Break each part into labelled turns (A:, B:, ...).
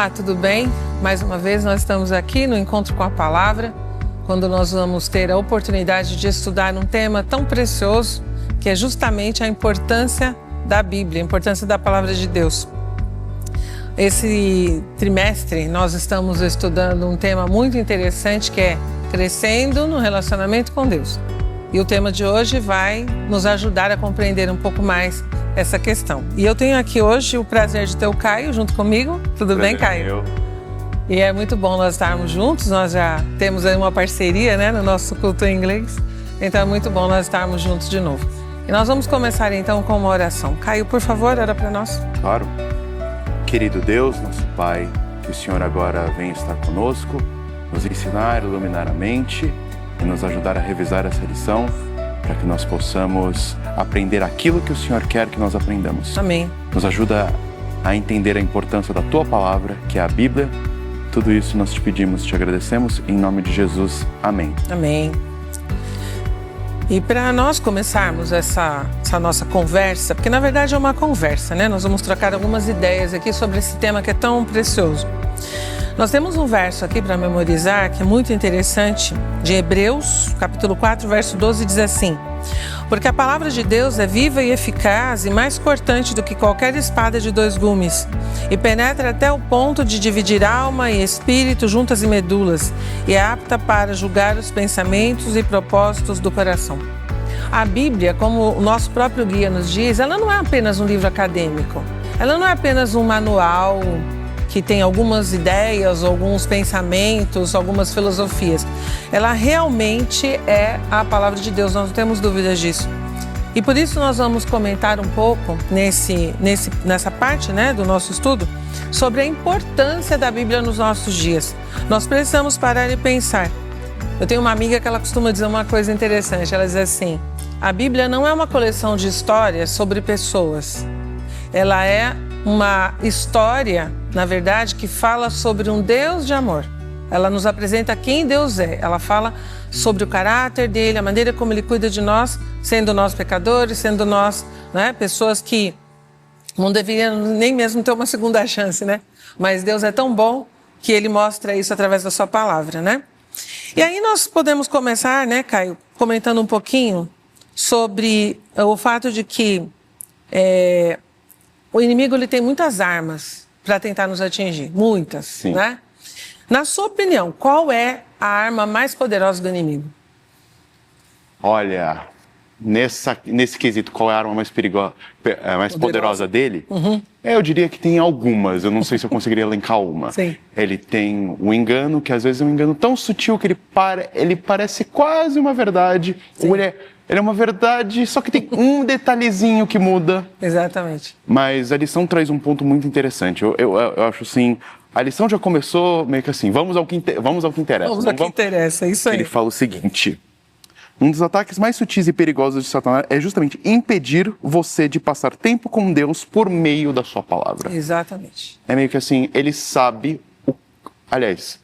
A: Olá, tudo bem? Mais uma vez nós estamos aqui no Encontro com a Palavra, quando nós vamos ter a oportunidade de estudar um tema tão precioso, que é justamente a importância da Bíblia, a importância da Palavra de Deus. Esse trimestre nós estamos estudando um tema muito interessante que é crescendo no relacionamento com Deus. E o tema de hoje vai nos ajudar a compreender um pouco mais essa questão. E eu tenho aqui hoje o prazer de ter o Caio junto comigo. Tudo bem, Caio? E é muito bom nós estarmos juntos, nós já temos aí uma parceria, né, no nosso culto em inglês. Então é muito bom nós estarmos juntos de novo. E nós vamos começar então com uma oração. Caio, por favor, ora para nós.
B: Claro. Querido Deus, nosso Pai, que o Senhor agora venha estar conosco, nos ensinar, iluminar a mente e nos ajudar a revisar essa lição, para que nós possamos aprender aquilo que o Senhor quer que nós aprendamos.
A: Amém.
B: Nos ajuda a entender a importância da Tua Palavra, que é a Bíblia. Tudo isso nós te pedimos, te agradecemos, em nome de Jesus. Amém.
A: Amém. E para nós começarmos essa nossa conversa, porque na verdade é uma conversa, né? Nós vamos trocar algumas ideias aqui sobre esse tema que é tão precioso. Nós temos um verso aqui para memorizar que é muito interessante, de Hebreus, capítulo 4, verso 12, diz assim: porque a palavra de Deus é viva e eficaz e mais cortante do que qualquer espada de dois gumes, e penetra até o ponto de dividir alma e espírito, juntas e medulas, e é apta para julgar os pensamentos e propósitos do coração. A Bíblia, como o nosso próprio guia nos diz, ela não é apenas um livro acadêmico, ela não é apenas um manual que tem algumas ideias, alguns pensamentos, algumas filosofias. Ela realmente é a palavra de Deus, nós não temos dúvidas disso. E por isso nós vamos comentar um pouco nessa parte, né, do nosso estudo sobre a importância da Bíblia nos nossos dias. Nós precisamos parar e pensar. Eu tenho uma amiga que ela costuma dizer uma coisa interessante, ela diz assim: a Bíblia não é uma coleção de histórias sobre pessoas, ela é uma história, na verdade, que fala sobre um Deus de amor. Ela nos apresenta quem Deus é. Ela fala sobre o caráter dele, a maneira como ele cuida de nós, sendo nós pecadores, sendo nós, né, pessoas que não deveriam nem mesmo ter uma segunda chance, né? Mas Deus é tão bom que ele mostra isso através da sua palavra, né? E aí nós podemos começar, né, Caio, comentando um pouquinho sobre o fato de que o inimigo ele tem muitas armas para tentar nos atingir, muitas,
B: Sim.
A: Né? Na sua opinião, qual é a arma mais poderosa do inimigo?
B: Olha, nesse quesito, qual é a arma mais poderosa dele?
A: Uhum.
B: Eu diria que tem algumas, eu não sei se eu conseguiria elencar uma.
A: Sim.
B: Ele tem o engano, que às vezes é um engano tão sutil que ele parece quase uma verdade,
A: Sim.
B: ou ele é uma verdade, só que tem um detalhezinho que muda.
A: Exatamente.
B: Mas a lição traz um ponto muito interessante. Eu acho assim, a lição já começou meio que assim, vamos ao que interessa.
A: Vamos ao que interessa, isso aí.
B: Ele fala o seguinte: um dos ataques mais sutis e perigosos de Satanás é justamente impedir você de passar tempo com Deus por meio da sua palavra.
A: Exatamente.
B: É meio que assim, ele sabe, aliás,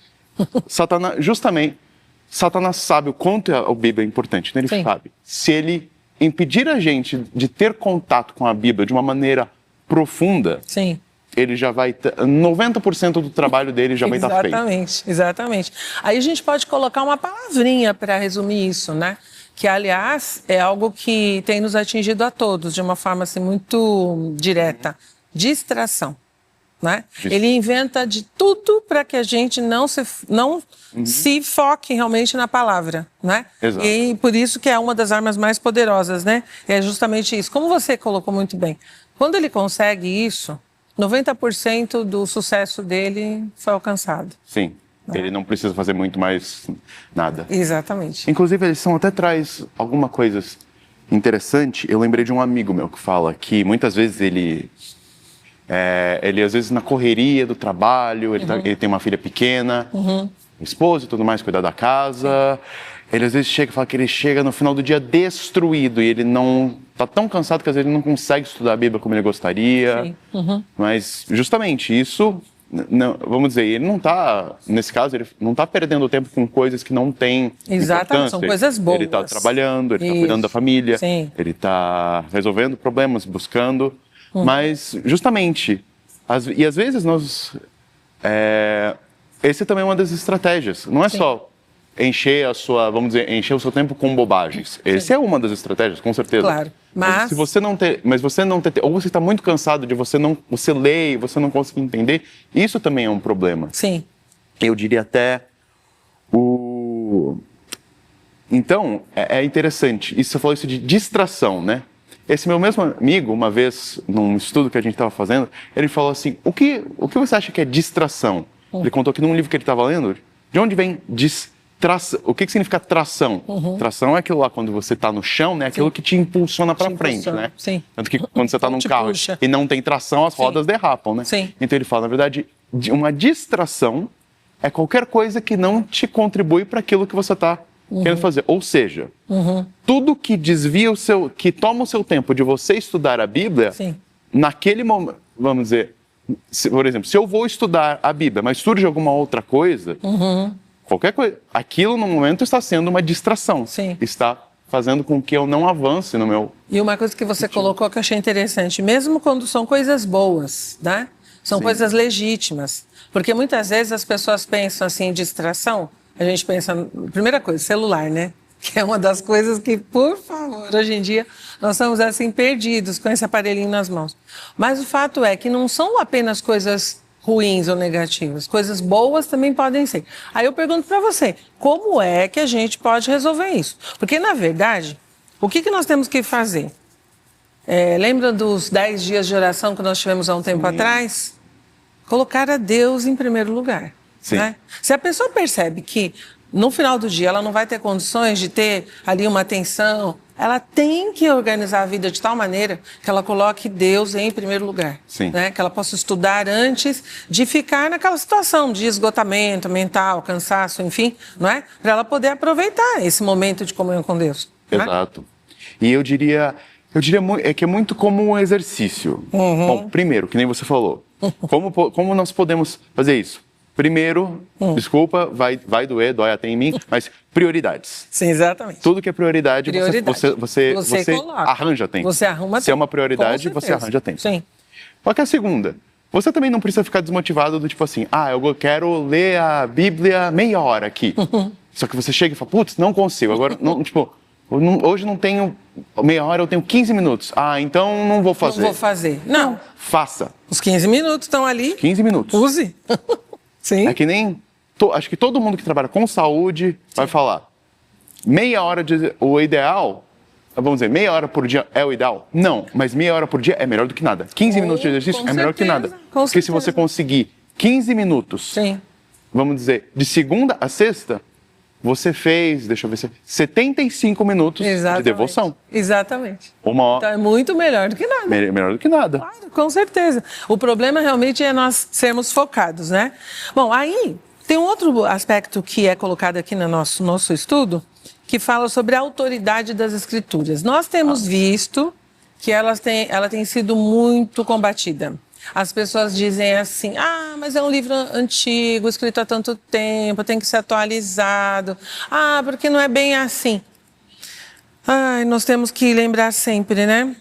B: Satanás sabe o quanto a Bíblia é importante, né? Ele
A: Sim.
B: sabe. Se ele impedir a gente de ter contato com a Bíblia de uma maneira profunda,
A: Sim.
B: ele já vai... 90% do trabalho dele já vai estar feito.
A: Exatamente, exatamente. Aí a gente pode colocar uma palavrinha para resumir isso, né? Que, aliás, é algo que tem nos atingido a todos de uma forma assim, muito direta. Distração. Né? Ele inventa de tudo para que a gente não se foque realmente na palavra, né?
B: Exato.
A: E por isso que é uma das armas mais poderosas, né? É justamente isso. Como você colocou muito bem, quando ele consegue isso, 90% do sucesso dele foi alcançado.
B: Sim, ele não precisa fazer muito mais nada.
A: Exatamente.
B: Inclusive, a lição até traz alguma coisa interessante. Eu lembrei de um amigo meu que fala que muitas vezes ele às vezes na correria do trabalho, ele tem uma filha pequena, esposa e tudo mais, cuidar da casa. Ele às vezes fala que ele chega no final do dia destruído e ele não está tão cansado que às vezes ele não consegue estudar a Bíblia como ele gostaria. Mas justamente isso, vamos dizer, ele não está, nesse caso, ele não está perdendo tempo com coisas que não têm
A: Exatamente, são coisas boas.
B: Ele está trabalhando, ele está cuidando da família,
A: Sim.
B: ele está resolvendo problemas, buscando. Mas, justamente, às vezes nós esse também é uma das estratégias. Não é só encher encher o seu tempo com bobagens. Esse é uma das estratégias, com certeza.
A: Claro. Mas
B: se você não ter, ou você está muito cansado de você lê e você não conseguir entender, isso também é um problema.
A: Sim.
B: Eu diria até Então, é interessante. Você falou isso de distração, né? Esse meu mesmo amigo, uma vez, num estudo que a gente estava fazendo, ele falou assim, o que você acha que é distração? Ele contou que num livro que ele estava lendo, de onde vem distração? O que significa tração? Tração é aquilo lá, quando você está no chão, né? Aquilo que te impulsiona para frente, né?
A: Sim.
B: Tanto que quando você está num carro e não tem tração, as rodas derrapam, né?
A: Sim.
B: Então ele fala, na verdade, uma distração é qualquer coisa que não te contribui para aquilo que você está querendo fazer. Ou seja, tudo que desvia que toma o seu tempo de você estudar a Bíblia, naquele momento, vamos dizer, por exemplo, se eu vou estudar a Bíblia, mas surge alguma outra coisa, qualquer coisa, aquilo no momento está sendo uma distração. Está fazendo com que eu não avance no meu...
A: E uma coisa que você colocou que eu achei interessante, mesmo quando são coisas boas, né? São coisas legítimas. Porque muitas vezes as pessoas pensam assim em distração, a gente pensa, primeira coisa, celular, né? Que é uma das coisas que, por favor, hoje em dia nós estamos assim perdidos com esse aparelhinho nas mãos. Mas o fato é que não são apenas coisas ruins ou negativas, coisas boas também podem ser. Aí eu pergunto para você, como é que a gente pode resolver isso? Porque, na verdade, o que nós temos que fazer? Lembra dos 10 dias de oração que nós tivemos há um tempo atrás? Colocar a Deus em primeiro lugar. Né? Se a pessoa percebe que no final do dia ela não vai ter condições de ter ali uma atenção, ela tem que organizar a vida de tal maneira que ela coloque Deus em primeiro lugar. Né? Que ela possa estudar antes de ficar naquela situação de esgotamento mental, cansaço, enfim, não é? Para ela poder aproveitar esse momento de comunhão com Deus.
B: Exato. Né? E eu diria que é muito como um exercício. Bom, primeiro, que nem você falou, como nós podemos fazer isso? Primeiro, desculpa, vai doer, dói até em mim, mas prioridades.
A: Sim, exatamente.
B: Tudo que é prioridade. Você arranja tempo.
A: Você arruma tempo.
B: Se é uma prioridade, você arranja tempo.
A: Sim.
B: Só que a segunda, você também não precisa ficar desmotivado do tipo assim, eu quero ler a Bíblia meia hora aqui. Só que você chega e fala, putz, não consigo. Agora, hoje não tenho meia hora, eu tenho 15 minutos. Então não vou fazer.
A: Não vou fazer. Não.
B: Faça.
A: Os 15 minutos estão ali.
B: 15 minutos.
A: Use. Sim.
B: É que nem... acho que todo mundo que trabalha com saúde vai falar. Meia hora o ideal... Vamos dizer, meia hora por dia é o ideal? Não, mas meia hora por dia é melhor do que nada. 15 minutos de exercício é melhor do que nada. Porque se você conseguir 15 minutos, vamos dizer, de segunda a sexta, você fez, 75 minutos de devoção.
A: Exatamente.
B: Então
A: é muito melhor do que nada.
B: Melhor do que nada.
A: Claro, com certeza. O problema realmente é nós sermos focados, né? Bom, aí tem um outro aspecto que é colocado aqui no nosso estudo, que fala sobre a autoridade das Escrituras. Nós temos visto que ela tem sido muito combatida. As pessoas dizem assim, mas é um livro antigo, escrito há tanto tempo, tem que ser atualizado. Porque não é bem assim. Nós temos que lembrar sempre, né?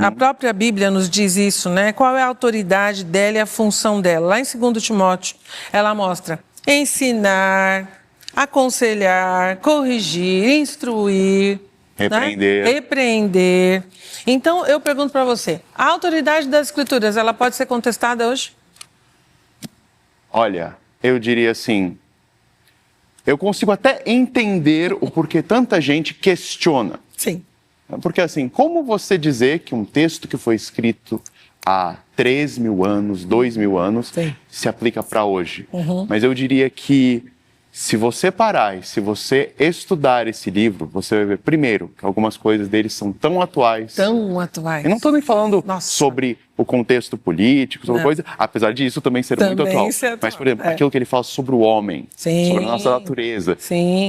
A: A própria Bíblia nos diz isso, né? Qual é a autoridade dela e a função dela? Lá em 2 Timóteo, ela mostra ensinar, aconselhar, corrigir, instruir, repreender. Então, eu pergunto para você, a autoridade das Escrituras, ela pode ser contestada hoje?
B: Olha, eu diria assim, eu consigo até entender o porquê tanta gente questiona.
A: Sim.
B: Porque assim, como você dizer que um texto que foi escrito há 3.000 anos, 2.000 anos, se aplica para hoje? Mas eu diria que se você parar e se você estudar esse livro, você vai ver, primeiro, que algumas coisas dele são tão atuais.
A: Tão atuais.
B: Eu não estou nem falando sobre o contexto político, sobre coisa, apesar disso também ser muito atual. Mas, por exemplo, aquilo que ele fala sobre o homem, sobre a nossa natureza,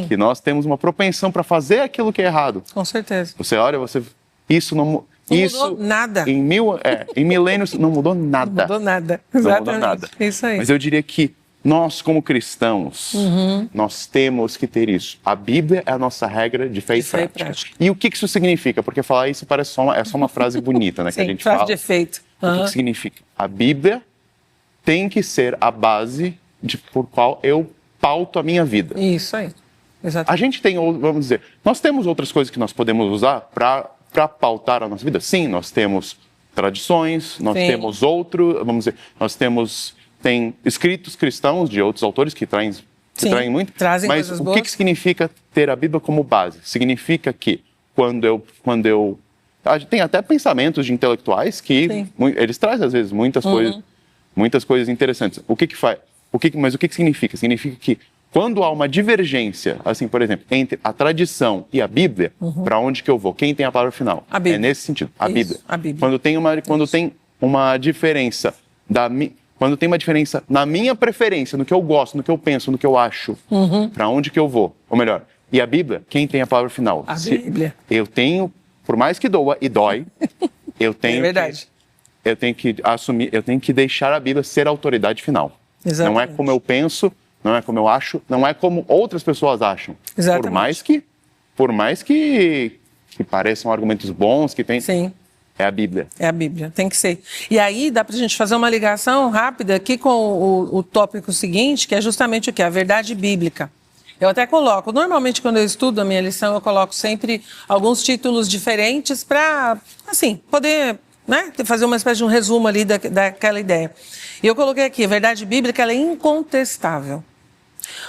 B: que nós temos uma propensão para fazer aquilo que é errado.
A: Com certeza.
B: Você olha, isso não
A: mudou nada.
B: Em milênios não mudou nada.
A: Não mudou nada.
B: Exatamente.
A: Não mudou nada. Isso aí.
B: Mas eu diria que nós, como cristãos, nós temos que ter isso. A Bíblia é a nossa regra de fé e prática. E o que isso significa? Porque falar isso parece só uma frase bonita, né? Que a gente fala.
A: Frase de efeito.
B: O que significa? A Bíblia tem que ser a base por qual eu pauto a minha vida.
A: Isso aí. Exatamente.
B: A gente tem, vamos dizer, nós temos outras coisas que nós podemos usar para pautar a nossa vida? Sim, nós temos tradições, nós temos vamos dizer, tem escritos cristãos de outros autores que traem muito.
A: Trazem
B: mas
A: coisas
B: o
A: boas.
B: que significa ter a Bíblia como base? Significa que quando eu tem até pensamentos de intelectuais que eles trazem às vezes muitas coisas interessantes. Mas o que significa? Significa que quando há uma divergência, assim, por exemplo, entre a tradição e a Bíblia, para onde que eu vou? Quem tem a palavra final?
A: A Bíblia.
B: É nesse sentido, a Bíblia.
A: A Bíblia.
B: Quando tem uma diferença quando tem uma diferença na minha preferência, no que eu gosto, no que eu penso, no que eu acho, para onde que eu vou? Ou melhor, e a Bíblia, quem tem a palavra final?
A: A Bíblia.
B: Eu tenho, por mais que doa e dói, eu tenho
A: É verdade.
B: eu tenho que assumir, eu tenho que deixar a Bíblia ser a autoridade final.
A: Exatamente.
B: Não é como eu penso, não é como eu acho, não é como outras pessoas acham.
A: Exatamente.
B: Por mais que pareçam argumentos bons, que tem...
A: Sim.
B: É a Bíblia.
A: É a Bíblia, tem que ser. E aí dá pra gente fazer uma ligação rápida aqui com o tópico seguinte, que é justamente o que? A verdade bíblica. Eu até coloco, normalmente quando eu estudo a minha lição, eu coloco sempre alguns títulos diferentes para, assim, poder, né, fazer uma espécie de um resumo ali daquela ideia. E eu coloquei aqui, a verdade bíblica, ela é incontestável.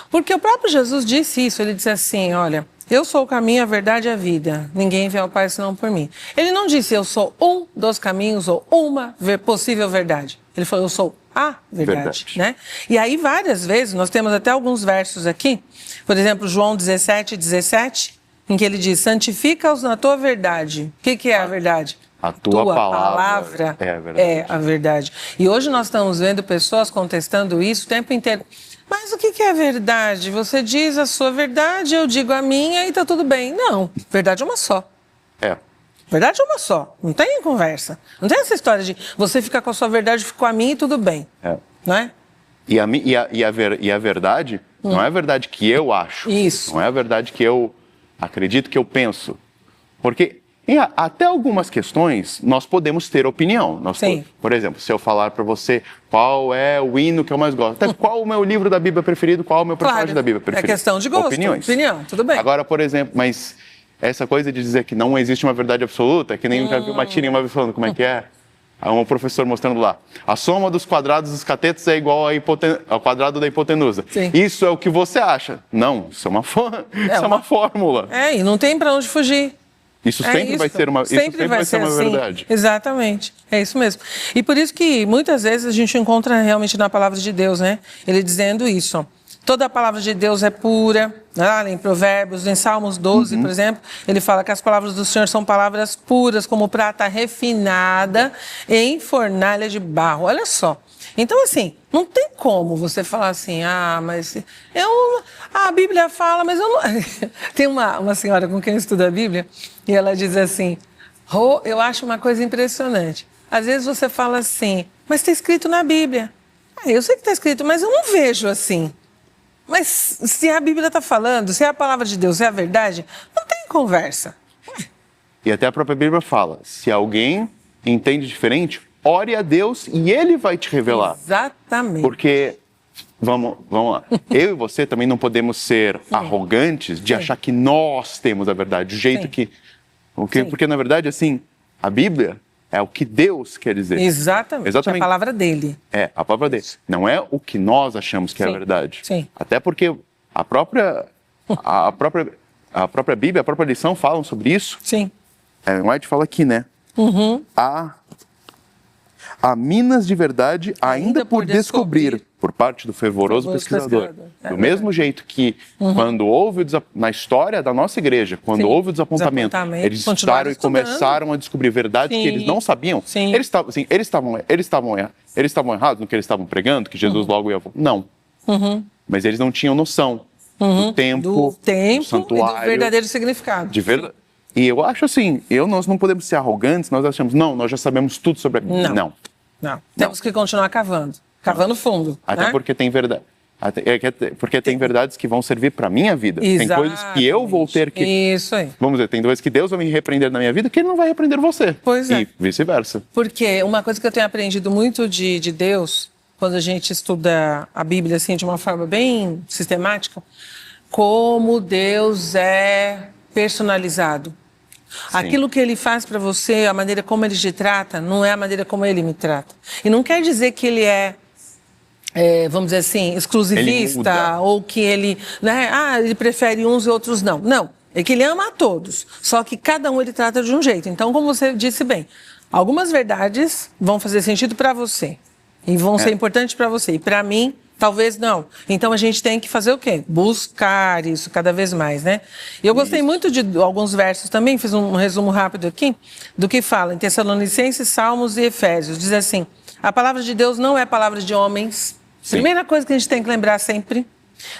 A: Porque o próprio Jesus disse isso, ele disse assim, olha, eu sou o caminho, a verdade e a vida, ninguém vê ao Pai senão por mim. Ele não disse, eu sou um dos caminhos ou uma possível verdade. Ele falou, eu sou a verdade. Né? E aí, várias vezes, nós temos até alguns versos aqui, por exemplo, João 17:17, em que ele diz, santifica-os na tua verdade. O que é a verdade?
B: A tua palavra
A: é a verdade. E hoje nós estamos vendo pessoas contestando isso o tempo inteiro. Mas o que é verdade? Você diz a sua verdade, eu digo a minha e está tudo bem. Não, verdade é uma só. Verdade é uma só, não tem conversa. Não tem essa história de você fica com a sua verdade, eu fico com a minha e tudo bem. Não é?
B: E a verdade não é a verdade que eu acho.
A: Isso.
B: Não é a verdade que eu acredito, que eu penso. Porque até algumas questões nós podemos ter opinião. Por exemplo, se eu falar para você qual é o hino que eu mais gosto, até qual o meu livro da Bíblia preferido, qual é o meu personagem da Bíblia preferido.
A: É questão de gosto, opinião, tudo bem.
B: Agora, por exemplo, mas essa coisa de dizer que não existe uma verdade absoluta, que nem já viu uma tirinha uma vez falando como é que é. Um professor mostrando lá. A soma dos quadrados dos catetos é igual ao quadrado da hipotenusa.
A: Sim.
B: Isso é o que você acha. Não, isso é uma fórmula.
A: E não tem para onde fugir.
B: Isso sempre vai ser uma verdade.
A: Exatamente, é isso mesmo. E por isso que muitas vezes a gente encontra realmente na palavra de Deus, né? Ele dizendo isso, ó. Toda a palavra de Deus é pura, em Provérbios, em Salmos 12, por exemplo, ele fala que as palavras do Senhor são palavras puras, como prata refinada em fornalha de barro. Olha só. Então, assim, não tem como você falar assim, mas a Bíblia fala, mas eu não... Tem uma senhora com quem eu estudo a Bíblia, e ela diz assim, eu acho uma coisa impressionante. Às vezes você fala assim, mas está escrito na Bíblia. Eu sei que está escrito, mas eu não vejo assim. Mas se a Bíblia está falando, se é a palavra de Deus, se é a verdade, não tem conversa.
B: E até a própria Bíblia fala, se alguém entende diferente, ore a Deus e Ele vai te revelar.
A: Exatamente.
B: Porque, vamos lá, eu e você também não podemos ser arrogantes de achar que nós temos a verdade, do jeito que... Porque, na verdade, assim, a Bíblia é o que Deus quer dizer.
A: Exatamente. A palavra dele.
B: A palavra dele. Não é o que nós achamos que é a verdade.
A: Sim.
B: Até porque a própria Bíblia, a própria lição falam sobre isso.
A: Sim.
B: White fala aqui, né? Há minas de verdade ainda por descobrir por parte do fervoroso pesquisador. Do mesmo jeito que quando houve na história da nossa igreja, quando houve o desapontamento, eles estudaram e começaram a descobrir verdades que eles não sabiam. Eles estavam errados no que eles estavam pregando, que Jesus logo ia... Não. Mas eles não tinham noção do tempo, do santuário,
A: e do verdadeiro significado.
B: E eu acho assim, nós não podemos ser arrogantes, nós achamos, nós já sabemos tudo sobre a Bíblia. Não.
A: Temos que continuar cavando fundo.
B: Até porque tem verdade. Porque tem verdades que vão servir para a minha vida.
A: Exatamente.
B: Tem coisas que eu vou ter que...
A: Isso aí.
B: Vamos dizer, tem coisas que Deus vai me repreender na minha vida que Ele não vai repreender você.
A: Pois é.
B: E vice-versa.
A: Porque uma coisa que eu tenho aprendido muito de Deus, quando a gente estuda a Bíblia assim, de uma forma bem sistemática, como Deus é personalizado.
B: Sim.
A: Aquilo que Ele faz para você, a maneira como Ele te trata, não é a maneira como Ele me trata. E não quer dizer que Ele vamos dizer assim, exclusivista, ou que Ele, né, Ele prefere uns e outros não. Não, é que Ele ama a todos, só que cada um Ele trata de um jeito. Então, como você disse bem, algumas verdades vão fazer sentido para você e vão ser importantes para você. E para mim, talvez não. Então a gente tem que fazer o quê? Buscar isso cada vez mais, né? E eu gostei muito de alguns versos também, fiz um resumo rápido aqui, do que fala em Tessalonicenses, Salmos e Efésios. Diz assim, a palavra de Deus não é palavra de homens. Sim. Primeira coisa que a gente tem que lembrar sempre.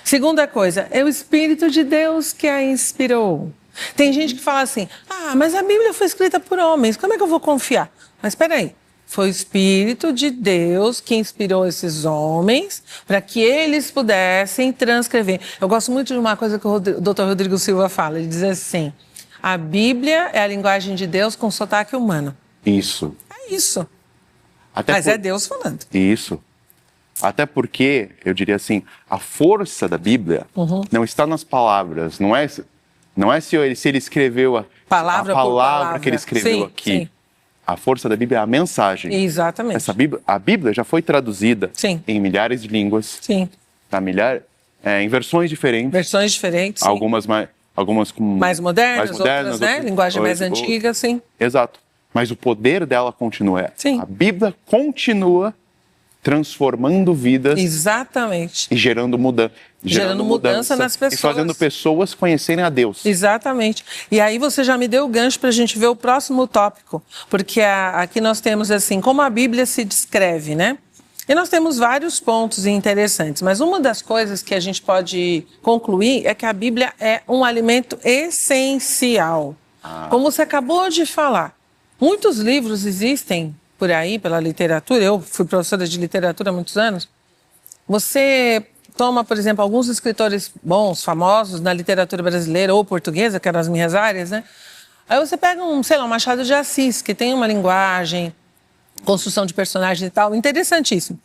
A: Segunda coisa, é o Espírito de Deus que a inspirou. Tem gente que fala assim, mas a Bíblia foi escrita por homens, como é que eu vou confiar? Mas espera aí. Foi o Espírito de Deus que inspirou esses homens para que eles pudessem transcrever. Eu gosto muito de uma coisa que o Dr. Rodrigo Silva fala. Ele diz assim, a Bíblia é a linguagem de Deus com sotaque humano.
B: Isso.
A: É isso. Mas é Deus falando.
B: Isso. Até porque, eu diria assim, a força da Bíblia não está nas palavras. Não é se ele escreveu a palavra que ele escreveu aqui. Sim. A força da Bíblia é a mensagem.
A: Exatamente.
B: A Bíblia já foi traduzida
A: Sim.
B: em milhares de línguas.
A: Sim.
B: Em versões diferentes.
A: Versões diferentes, sim.
B: Algumas com
A: mais modernas, outras, né? Linguagem mais antiga, sim.
B: Exato. Mas o poder dela continua.
A: Sim.
B: A Bíblia continua transformando vidas.
A: Exatamente.
B: E gerando mudança nas pessoas. E fazendo pessoas conhecerem a Deus.
A: Exatamente. E aí você já me deu o gancho para a gente ver o próximo tópico. Porque aqui nós temos assim, como a Bíblia se descreve, né? E nós temos vários pontos interessantes. Mas uma das coisas que a gente pode concluir é que a Bíblia é um alimento essencial. Como você acabou de falar. Muitos livros existem por aí, pela literatura, eu fui professora de literatura há muitos anos, você toma, por exemplo, alguns escritores bons, famosos na literatura brasileira ou portuguesa, que eram as minhas áreas, né? Aí você pega um Machado de Assis, que tem uma linguagem, construção de personagem e tal, interessantíssimo.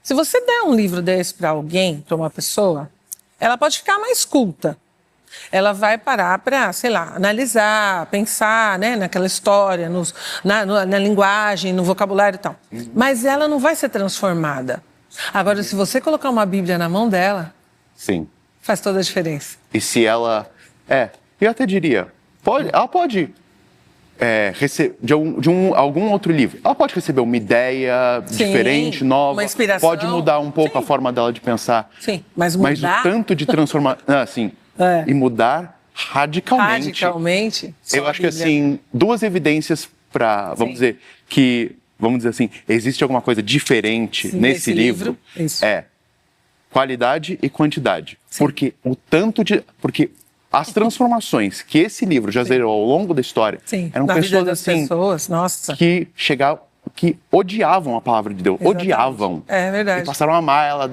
A: Se você der um livro desse para alguém, para uma pessoa, ela pode ficar mais culta. Ela vai parar para, analisar, pensar, né, naquela história, na linguagem, no vocabulário e tal. Mas ela não vai ser transformada. Agora, se você colocar uma Bíblia na mão dela,
B: sim,
A: faz toda a diferença.
B: E se ela... eu até diria, ela pode receber de algum outro livro. Ela pode receber uma ideia diferente, nova.
A: Uma inspiração.
B: Pode mudar um pouco a forma dela de pensar.
A: Sim, mas mudar...
B: Mas o tanto de transformar... E mudar radicalmente.
A: Radicalmente.
B: Eu acho que, assim, duas evidências para, vamos dizer assim, existe alguma coisa diferente nesse livro.
A: Isso.
B: Qualidade e quantidade.
A: Sim.
B: Porque as transformações que esse livro já gerou ao longo da história eram pessoas assim que odiavam a palavra de Deus, odiavam.
A: É verdade.
B: E passaram a amar ela,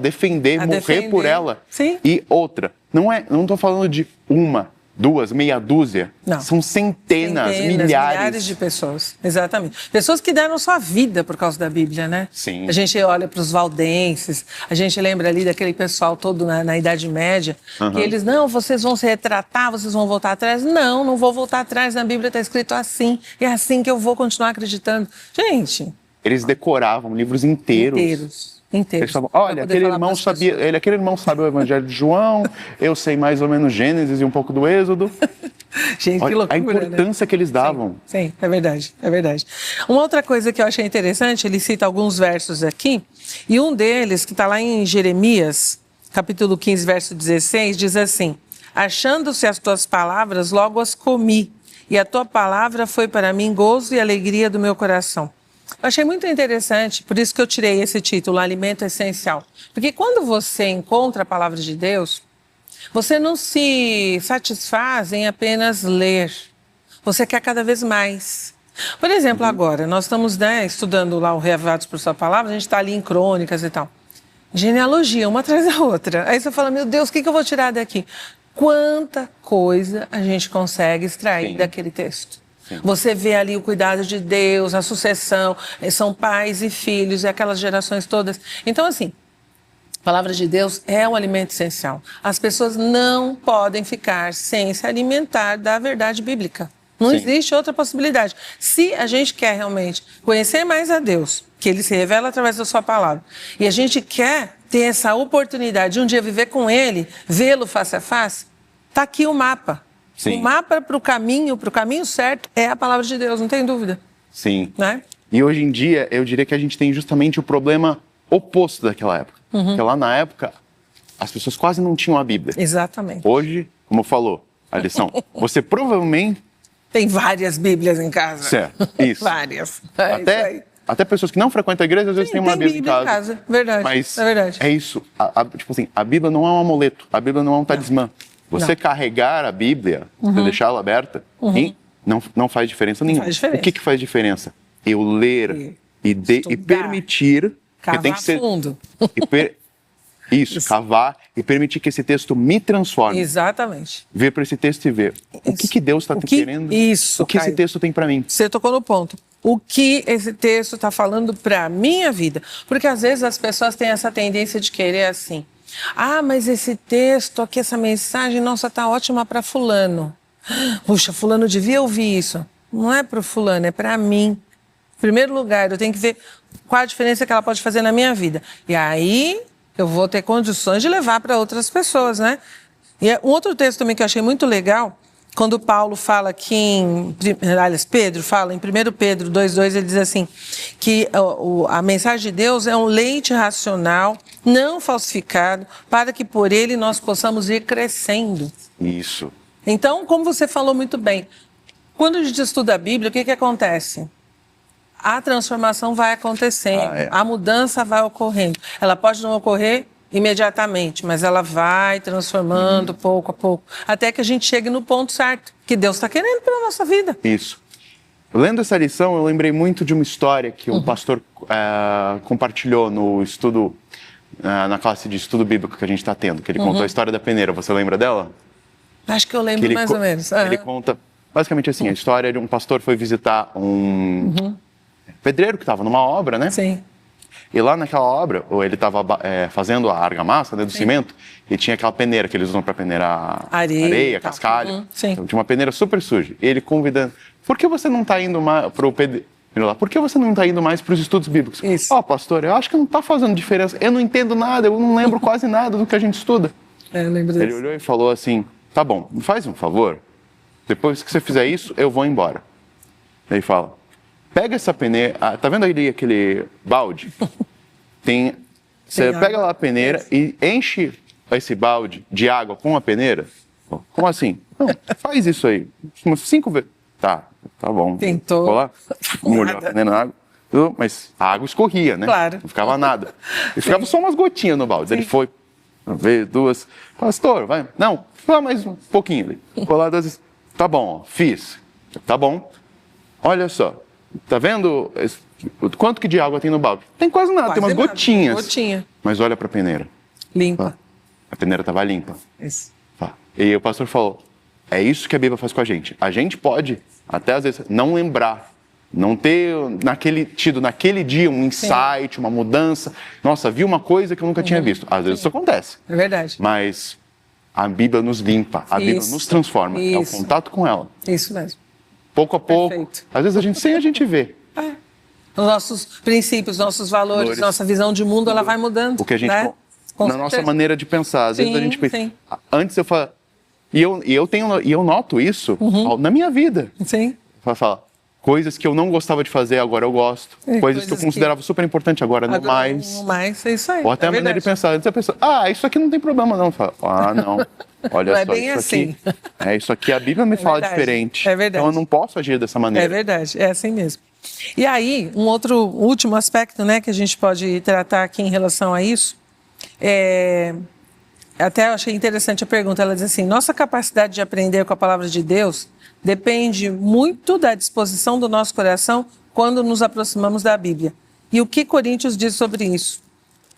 B: morrer por ela.
A: Sim.
B: E outra, não estou falando de uma, duas, meia dúzia.
A: Não.
B: São centenas, milhares
A: de pessoas. Exatamente. Pessoas que deram sua vida por causa da Bíblia, né?
B: Sim.
A: A gente olha para os valdenses, a gente lembra ali daquele pessoal todo na Idade Média, que eles, vocês vão se retratar, vocês vão voltar atrás. Não vou voltar atrás, na Bíblia está escrito assim, e é assim que eu vou continuar acreditando. Gente...
B: Eles decoravam livros inteiros. Eles falavam, olha, aquele irmão sabe o Evangelho de João, eu sei mais ou menos Gênesis e um pouco do Êxodo.
A: Gente, que loucura,
B: a importância que eles davam.
A: Sim, é verdade. Uma outra coisa que eu achei interessante, ele cita alguns versos aqui, e um deles, que está lá em Jeremias, capítulo 15, verso 16, diz assim, achando-se as tuas palavras, logo as comi, e a tua palavra foi para mim gozo e alegria do meu coração. Eu achei muito interessante, por isso que eu tirei esse título, Alimento Essencial. Porque quando você encontra a palavra de Deus, você não se satisfaz em apenas ler. Você quer cada vez mais. Por exemplo, agora, nós estamos estudando lá o Reavivados por Sua Palavra, a gente está ali em crônicas e tal. Genealogia, uma atrás da outra. Aí você fala, meu Deus, o que eu vou tirar daqui? Quanta coisa a gente consegue extrair daquele texto. Você vê ali o cuidado de Deus, a sucessão, são pais e filhos, e aquelas gerações todas. Então, assim, a palavra de Deus é um alimento essencial. As pessoas não podem ficar sem se alimentar da verdade bíblica. Não existe outra possibilidade. Se a gente quer realmente conhecer mais a Deus, que Ele se revela através da sua palavra, e a gente quer ter essa oportunidade de um dia viver com Ele, vê-lo face a face, está aqui o mapa.
B: Sim.
A: O mapa para o caminho certo é a palavra de Deus, não tem dúvida.
B: Sim.
A: Né?
B: E hoje em dia, eu diria que a gente tem justamente o problema oposto daquela época. Porque lá na época, as pessoas quase não tinham a Bíblia.
A: Exatamente.
B: Hoje, como falou a lição, você provavelmente...
A: Tem várias Bíblias em casa.
B: Certo, isso.
A: Várias. É isso aí.
B: Até pessoas que não frequentam a igreja, às vezes tem uma Bíblia em casa.
A: Verdade.
B: Mas
A: é verdade.
B: é isso. Tipo assim, a Bíblia não é um amuleto, a Bíblia não é um talismã. Você carregar a Bíblia, você deixá-la aberta, não faz diferença nenhuma.
A: Faz diferença.
B: O que faz diferença? Eu ler e permitir...
A: Cavar
B: tem que ser,
A: fundo.
B: Isso, cavar e permitir que esse texto me transforme.
A: Exatamente.
B: Ver para esse texto e ver o que Deus está querendo.
A: Isso,
B: o que esse texto tem para mim.
A: Você tocou no ponto. O que esse texto está falando para a minha vida? Porque às vezes as pessoas têm essa tendência de querer assim. Ah, mas esse texto aqui, essa mensagem, nossa, tá ótima para fulano. Puxa, fulano devia ouvir isso. Não é para o fulano, é para mim. Em primeiro lugar, eu tenho que ver qual a diferença que ela pode fazer na minha vida. E aí eu vou ter condições de levar para outras pessoas, né? E um outro texto também que eu achei muito legal, quando Paulo fala aqui aliás, Pedro fala em 1 Pedro 2,2, ele diz assim, que a mensagem de Deus é um leite racional, não falsificado, para que por ele nós possamos ir crescendo.
B: Isso.
A: Então, como você falou muito bem, quando a gente estuda a Bíblia, o que acontece? A transformação vai acontecendo, a mudança vai ocorrendo. Ela pode não ocorrer imediatamente, mas ela vai transformando pouco a pouco, até que a gente chegue no ponto certo, que Deus está querendo pela nossa vida.
B: Isso. Lendo essa lição, eu lembrei muito de uma história que um pastor compartilhou no estudo, na classe de estudo bíblico que a gente está tendo, que ele contou a história da peneira. Você lembra dela?
A: Acho que eu lembro mais ou menos.
B: Ele conta, basicamente assim, a história de um pastor foi visitar um pedreiro que estava numa obra, né?
A: Sim.
B: E lá naquela obra, ou ele estava fazendo a argamassa, né, do cimento, e tinha aquela peneira que eles usam para peneirar areia, cascalho. Então, tinha uma peneira super suja. E ele convidando, por que você não está indo mais para o pedreiro lá? Por que você não está indo mais para os estudos bíblicos? Pastor, eu acho que não está fazendo diferença. Eu não entendo nada, eu não lembro quase nada do que a gente estuda.
A: Eu lembro disso.
B: Ele olhou e falou assim, tá bom, me faz um favor. Depois que você fizer isso, eu vou embora. Ele fala, pega essa peneira, tá vendo ali aquele balde? Você pega lá a peneira e enche esse balde de água com a peneira. Como assim? Não, faz isso aí. 5 vezes. Tá bom.
A: Tentou.
B: Vou lá, molhou a peneira na água. Mas a água escorria, né?
A: Claro.
B: Não ficava nada. E ficava só umas gotinhas no balde. Ele foi, uma vez, duas. Pastor, vai. Não, só mais um pouquinho. Foi lá 2 vezes. Tá bom, fiz. Tá bom. Olha só. Tá vendo quanto que de água tem no balde? Tem quase nada, tem umas gotinhas.
A: Gotinha.
B: Mas olha para a peneira.
A: Limpa.
B: A peneira estava limpa.
A: Isso.
B: E o pastor falou, é isso que a Bíblia faz com a gente. A gente pode, até às vezes, não lembrar, não ter tido naquele dia um insight, uma mudança. Nossa, vi uma coisa que eu nunca tinha visto. Às vezes isso acontece.
A: É verdade.
B: Mas a Bíblia nos limpa, a Bíblia nos transforma. É o contato com ela.
A: Isso mesmo.
B: Pouco a pouco. Às vezes sem a gente ver.
A: Os nossos princípios, nossos valores, nossa visão de mundo, ela vai mudando.
B: O que a gente,
A: né?
B: na nossa maneira de pensar. Às vezes a gente pensa. Antes eu falo. E eu noto isso na minha vida.
A: Sim.
B: Eu falo, coisas que eu não gostava de fazer, agora eu gosto. Coisas que eu considerava super importante, agora não mais.
A: Não mais, é isso aí.
B: Ou até a maneira de pensar. Antes a pessoa, isso aqui não tem problema não. Falo, não. Olha só,
A: bem
B: isso
A: assim.
B: aqui. Isso aqui a Bíblia me fala diferente.
A: É verdade.
B: Então eu não posso agir dessa maneira.
A: É verdade, é assim mesmo. E aí, um último aspecto, né, que a gente pode tratar aqui em relação a isso, até eu achei interessante a pergunta, ela diz assim, nossa capacidade de aprender com a palavra de Deus depende muito da disposição do nosso coração quando nos aproximamos da Bíblia. E o que Coríntios diz sobre isso?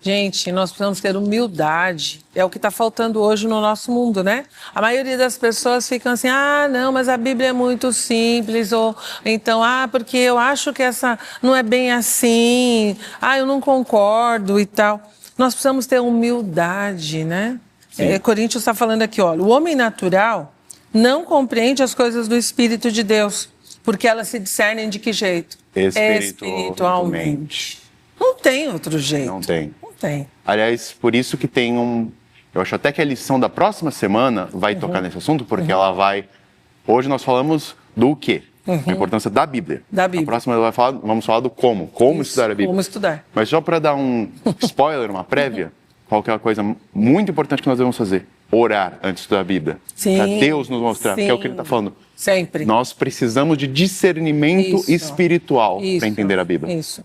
A: Gente, nós precisamos ter humildade. É o que está faltando hoje no nosso mundo, né? A maioria das pessoas ficam assim, não, mas a Bíblia é muito simples, ou então, porque eu acho que essa não é bem assim, eu não concordo e tal. Nós precisamos ter humildade, né? Coríntios está falando aqui, olha, o homem natural não compreende as coisas do Espírito de Deus, porque elas se discernem de que jeito? Espiritualmente. Não tem outro jeito.
B: Não tem.
A: Tem.
B: Aliás, por isso que tem eu acho até que a lição da próxima semana vai tocar nesse assunto, porque ela vai... Hoje nós falamos do quê? A importância da Bíblia.
A: Da Bíblia.
B: A próxima vamos falar do como. Como estudar a Bíblia.
A: Como estudar.
B: Mas só para dar um spoiler, uma prévia, qual que é a coisa muito importante que nós devemos fazer? Orar antes de estudar a Bíblia. Para Deus nos mostrar, que é o que ele está falando.
A: Sempre.
B: Nós precisamos de discernimento espiritual para entender a Bíblia.
A: Isso.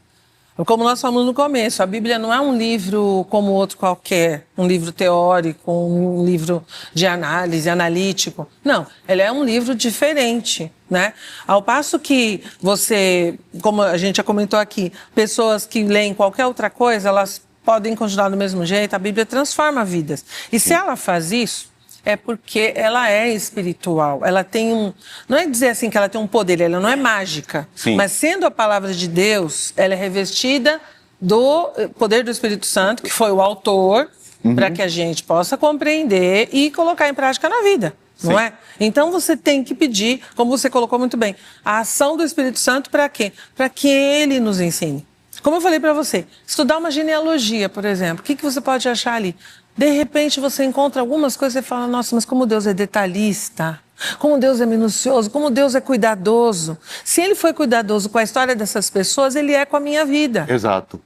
A: Como nós falamos no começo, a Bíblia não é um livro como outro qualquer, um livro teórico, um livro de análise, analítico. Não, ele é um livro diferente, né? Ao passo que você, como a gente já comentou aqui, pessoas que leem qualquer outra coisa, elas podem continuar do mesmo jeito, a Bíblia transforma vidas. E se ela faz isso, é porque ela é espiritual, ela tem não é dizer assim que ela tem um poder, ela não é mágica, mas sendo a palavra de Deus, ela é revestida do poder do Espírito Santo, que foi o autor, para que a gente possa compreender e colocar em prática na vida, não é? Então você tem que pedir, como você colocou muito bem, a ação do Espírito Santo para quê? Para que ele nos ensine. Como eu falei para você, estudar uma genealogia, por exemplo, o que você pode achar ali? De repente você encontra algumas coisas e você fala, nossa, mas como Deus é detalhista, como Deus é minucioso, como Deus é cuidadoso. Se ele foi cuidadoso com a história dessas pessoas, ele é com a minha vida.
B: Exato.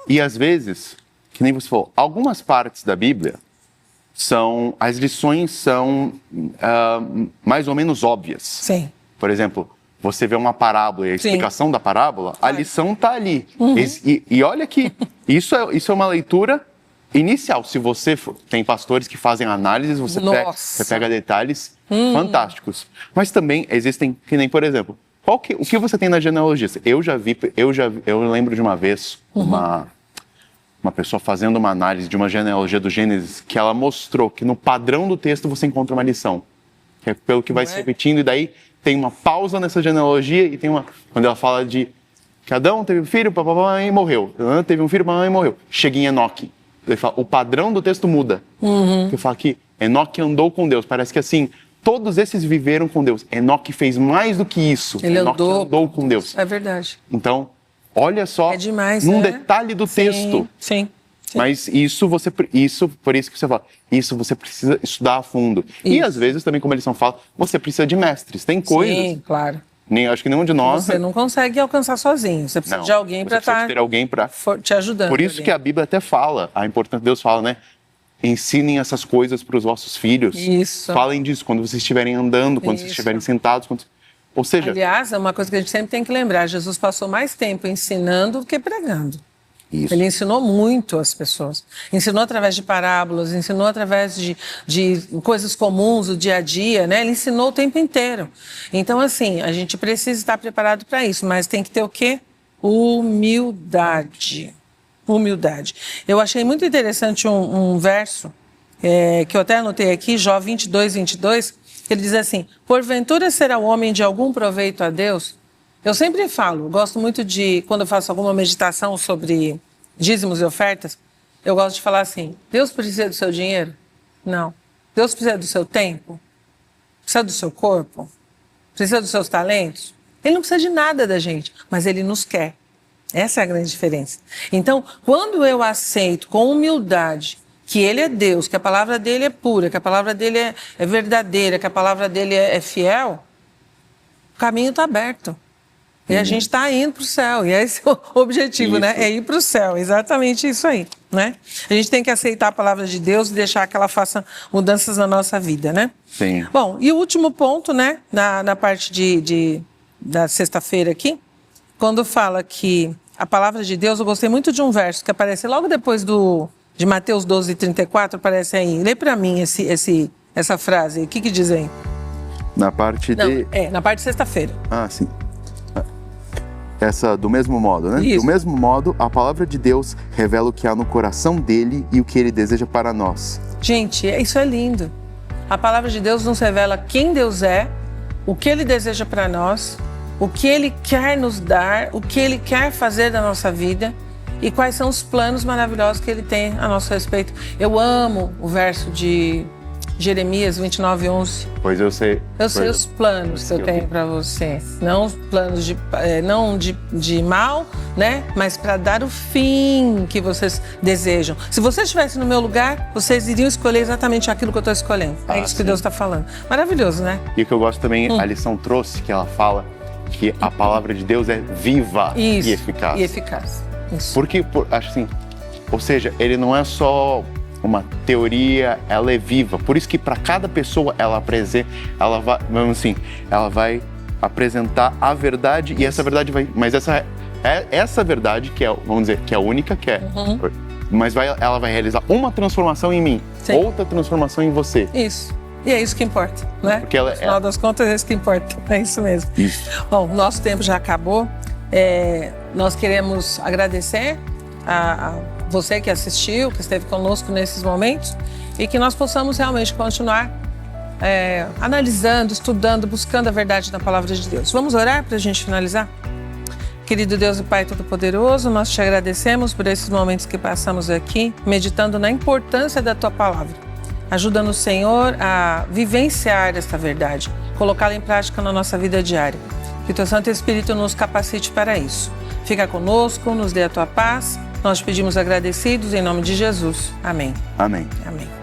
B: E às vezes, que nem você falou, algumas partes da Bíblia as lições são mais ou menos óbvias.
A: Sim.
B: Por exemplo, você vê uma parábola e a explicação da parábola, a lição está ali. E olha que isso é uma leitura inicial. Se você tem pastores que fazem análises, você pega detalhes fantásticos. Mas também existem, que nem, por exemplo, o que você tem na genealogia? Eu lembro de uma vez uma pessoa fazendo uma análise de uma genealogia do Gênesis, que ela mostrou que no padrão do texto você encontra uma lição. Que é pelo que vai se repetindo, e daí tem uma pausa nessa genealogia e tem quando ela fala de que Adão teve um filho, papai, e morreu. Adão teve um filho, papai, e morreu. Chega em Enoque. Ele fala, o padrão do texto muda. Ele fala que Enoque andou com Deus. Parece que assim, todos esses viveram com Deus. Enoque fez mais do que isso. Enoque andou com Deus.
A: É verdade.
B: Então, olha só, num detalhe do texto.
A: Sim.
B: Mas por isso que você fala, isso você precisa estudar a fundo. Isso. E às vezes também, como a lição fala, você precisa de mestres. Tem coisas.
A: Sim, claro.
B: Acho que nenhum de nós...
A: Você não consegue alcançar sozinho. Você precisa de alguém para
B: ter alguém para
A: te ajudando.
B: Por isso que a Bíblia até fala, a importância, Deus fala, né? Ensinem essas coisas para os vossos filhos.
A: Isso.
B: Falem disso quando vocês estiverem andando, quando vocês estiverem sentados. Ou seja...
A: Aliás, é uma coisa que a gente sempre tem que lembrar. Jesus passou mais tempo ensinando do que pregando.
B: Isso.
A: Ele ensinou muito às pessoas. Ensinou através de parábolas, ensinou através de coisas comuns do dia a dia, né? Ele ensinou o tempo inteiro. Então, assim, a gente precisa estar preparado para isso, mas tem que ter o quê? Humildade. Humildade. Eu achei muito interessante um verso que eu até anotei aqui, Jó 22:22, que ele diz assim, porventura será o homem de algum proveito a Deus? Eu sempre falo, gosto muito quando eu faço alguma meditação sobre dízimos e ofertas, eu gosto de falar assim, Deus precisa do seu dinheiro? Não. Deus precisa do seu tempo? Precisa do seu corpo? Precisa dos seus talentos? Ele não precisa de nada da gente, mas ele nos quer. Essa é a grande diferença. Então, quando eu aceito com humildade que ele é Deus, que a palavra dele é pura, que a palavra dele é verdadeira, que a palavra dele é fiel, o caminho está aberto. E a gente está indo para o céu, e esse é o objetivo, né? É ir para o céu, exatamente isso aí, né? A gente tem que aceitar a palavra de Deus e deixar que ela faça mudanças na nossa vida, né?
B: Sim.
A: Bom, e o último ponto, né, na parte da sexta-feira aqui, quando fala que a palavra de Deus, eu gostei muito de um verso que aparece logo depois de Mateus 12:34, aparece aí. Lê para mim essa frase, o que diz aí?
B: Na parte
A: na parte de sexta-feira.
B: Ah, sim. essa do mesmo modo, né?
A: Isso.
B: Do mesmo modo, a palavra de Deus revela o que há no coração dele e o que ele deseja para nós.
A: Gente, isso é lindo. A palavra de Deus nos revela quem Deus é, o que Ele deseja para nós, o que Ele quer nos dar, o que Ele quer fazer da nossa vida e quais são os planos maravilhosos que Ele tem a nosso respeito. Eu amo o verso de Jeremias 29:11.
B: Pois eu sei.
A: Eu sei os planos que eu tenho para você. Não os planos de mal, né? Mas para dar o fim que vocês desejam. Se vocês estivessem no meu lugar, vocês iriam escolher exatamente aquilo que eu estou escolhendo. É isso que Deus está falando. Maravilhoso, né?
B: E o que eu gosto também, a lição trouxe, que ela fala que a palavra de Deus é viva
A: Isso,
B: e eficaz.
A: E eficaz. Isso.
B: Porque, acho assim, ou seja, ele não é só uma teoria, ela é viva. Por isso que para cada pessoa ela vai, vamos assim, ela vai apresentar a verdade e essa verdade vai, mas essa verdade que é, vamos dizer, que é a única que é, mas ela vai realizar uma transformação em mim,
A: Sim.
B: outra transformação em você.
A: Isso. E é isso que importa, né?
B: Porque ela
A: no final das contas, é isso que importa. É isso mesmo.
B: Isso.
A: Bom, nosso tempo já acabou. Nós queremos agradecer a você que assistiu, que esteve conosco nesses momentos e que nós possamos realmente continuar analisando, estudando, buscando a verdade na palavra de Deus. Vamos orar para a gente finalizar? Querido Deus e Pai Todo-Poderoso, nós te agradecemos por esses momentos que passamos aqui, meditando na importância da Tua palavra. Ajuda-nos, Senhor, a vivenciar esta verdade, colocá-la em prática na nossa vida diária. Que o Teu Santo Espírito nos capacite para isso. Fica conosco, nos dê a Tua paz. Nós te pedimos agradecidos em nome de Jesus. Amém.
B: Amém.
A: Amém.